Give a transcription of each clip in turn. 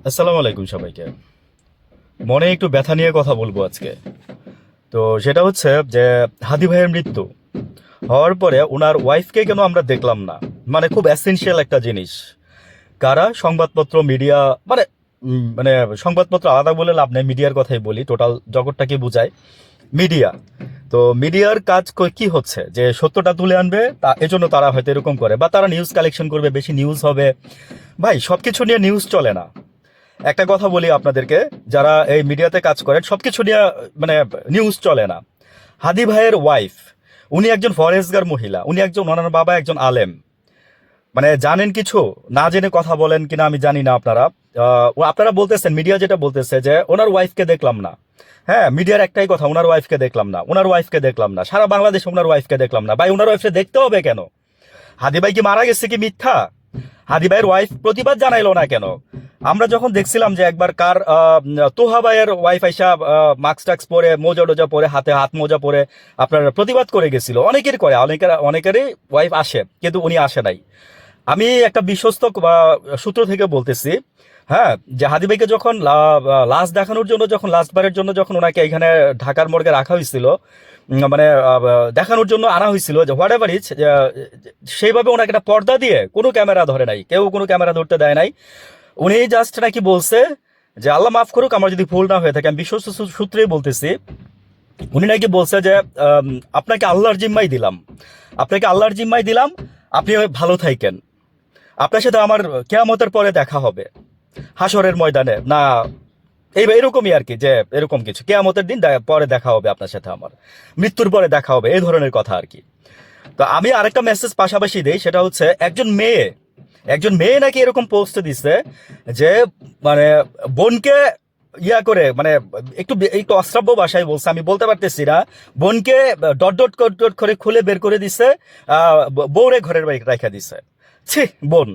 আসসালামু আলাইকুম সবাইকে। মনে একটু ব্যথা নিয়ে কথা বলবো আজকে। তো সেটা হচ্ছে যে হাদি ভাইয়ের মৃত্যু হওয়ার পরে ওনার ওয়াইফকে কেন আমরা দেখলাম না? মানে খুব এসেনশিয়াল একটা জিনিস। কারা? সংবাদপত্র, মিডিয়া, মানে মানে সংবাদপত্র আলাদা বলে লাভ নেই, মিডিয়ার কথাই বলি, টোটাল জগৎটাকে বোঝায় মিডিয়া। তো মিডিয়ার কাজ কি হচ্ছে যে সত্যটা তুলে আনবে, তা এজন্য তারা হয়তো এরকম করে, বা তারা নিউজ কালেকশন করবে, বেশি নিউজ হবে। ভাই, সবকিছু নিয়ে নিউজ চলে না। একটা কথা বলি আপনাদেরকে, যারা এই মিডিয়াতে কাজ করেন, সবকিছু নিয়ে মানে নিউজ চলে না। হাদি ভাইয়ের ওয়াইফ, উনি একজন ফরেজগার মহিলা, উনি একজন, ওনার বাবা একজন আলেম। মানে জানেন কিছু, না জেনে কথা বলেন কিনা আমি জানি না। আপনারা বলতেছেন, মিডিয়া যেটা বলতেছে যে ওনার ওয়াইফকে দেখলাম না। হ্যাঁ, মিডিয়ার একটাই কথা, ওনার ওয়াইফকে দেখলাম না, ওনার ওয়াইফকে দেখলাম না, সারা বাংলাদেশে ওনার ওয়াইফকে দেখলাম না। ভাই, ওনার ওয়াইফকে দেখতে হবে কেন? হাদি ভাই কি মারা গেছে কি মিথ্যা? হাদি ভাইয়ের ওয়াইফ প্রতিবাদ জানাইলো না কেন? আমরা যখন দেখছিলাম যে একবার কার তোহা ভাইয়ের ওয়াইফ আইসা মাস্ক টাক্স পরে, মোজা টোজা পরে, হাতে হাত মোজা পরে আপনার প্রতিবাদ করে গেছিল। অনেকের করে, অনেকেরই ওয়াইফ আসে, কিন্তু উনি আসে নাই। আমি একটা বিশ্বস্ত সূত্র থেকে বলতেছি, হ্যাঁ, যে হাদি ভাইকে যখন লাশ দেখানোর জন্য, যখন লাস্টবারের জন্য যখন ওনাকে এখানে ঢাকার মর্গে রাখা হয়েছিল, মানে দেখানোর জন্য আনা হয়েছিল, যে হোয়াট এভার ইজ, সেইভাবে ওনাকে একটা পর্দা দিয়ে, কোনো ক্যামেরা ধরে নাই, কেউ কোনো ক্যামেরা ধরতে দেয় নাই। উনি জাস্ট নাকি বলছে যে আল্লাহ মাফ করুক আমার যদি ভুল না হয়ে থাকে, আমি বিশ্বস্ত সূত্রেই বলতেছি, উনি নাকি বলছে যে আম, আপনাকে আল্লাহর জিম্মাই দিলাম, আপনাকে আল্লাহর জিম্মাই দিলাম, আপনি ভালো থাকেন, আপনার সাথে আমার কেয়ামতের পরে দেখা হবে হাসরের ময়দানে, না এরকমই আর কি, যে এরকম কিছু, কেয়ামতের দিন পরে দেখা হবে আপনার সাথে, আমার মৃত্যুর পরে দেখা হবে, এই ধরনের কথা আর কি। তো আমি আরেকটা মেসেজ পাশাপাশি দেই, সেটা হচ্ছে একজন মেয়ে নাকি এরকম পোস্ট দিছে যে মানে বোনকে ইয়া করে, মানে একটু একটু অশ্রাব্য ভাষায় বলছে, আমি বলতে পারতেছি না, বোনকে ডট ডট ডট করে খুলে বের করে দিছে, বউরে ঘরের বাইরে রেখা দিছে। ছি, বোন,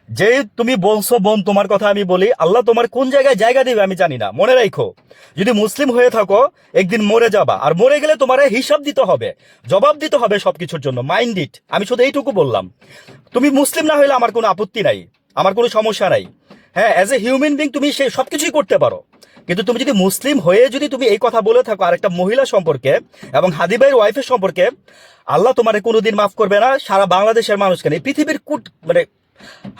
যে তুমি বলছো বোন, তোমার কথা আমি বলি, আল্লাহ তোমার কোন জায়গায় জায়গা দিবে আমি জানি না। মনে রাখো, যদি মুসলিম হয়ে থাকো একদিন মরে যাবা, আর মরে গেলে তোমার হিসাব দিতে হবে, জবাব দিতে হবে সবকিছুর জন্য, মাইন্ড ইট। আমি শুধু এইটুকু বললাম। তুমি মুসলিম না হইলে আমার কোনো আপত্তি নাই, আমার কোনো সমস্যা নাই। হ্যাঁ, অ্যাজ এ হিউম্যান বিং তুমি সে সবকিছুই করতে পারো, কিন্তু তুমি যদি মুসলিম হয়ে যদি তুমি এই কথা বলে থাকো আরেকটা মহিলা সম্পর্কে এবং হাদি ভাইয়ের ওয়াইফের সম্পর্কে, আল্লাহ তোমারে কোনোদিন মাফ করবে না। সারা বাংলাদেশের মানুষ কেন, এই পৃথিবীর মানে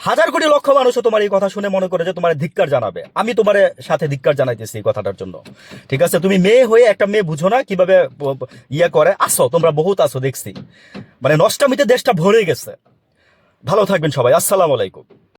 হাজার কোটি লক্ষ মানুষও তোমার এই কথা শুনে মনে করে যে তোমার ধিক্কার জানাবে। আমি তোমার সাথে ধিক্কার জানাইতেছি এই কথাটার জন্য। ঠিক আছে, তুমি মেয়ে হয়ে একটা মেয়ে বুঝো না কিভাবে ইয়ে করে। আসো, তোমরা বহুত আসো দেখছি, মানে নষ্টামিতে দেশটা ভরে গেছে। ভালো থাকবেন সবাই, আসসালামু আলাইকুম।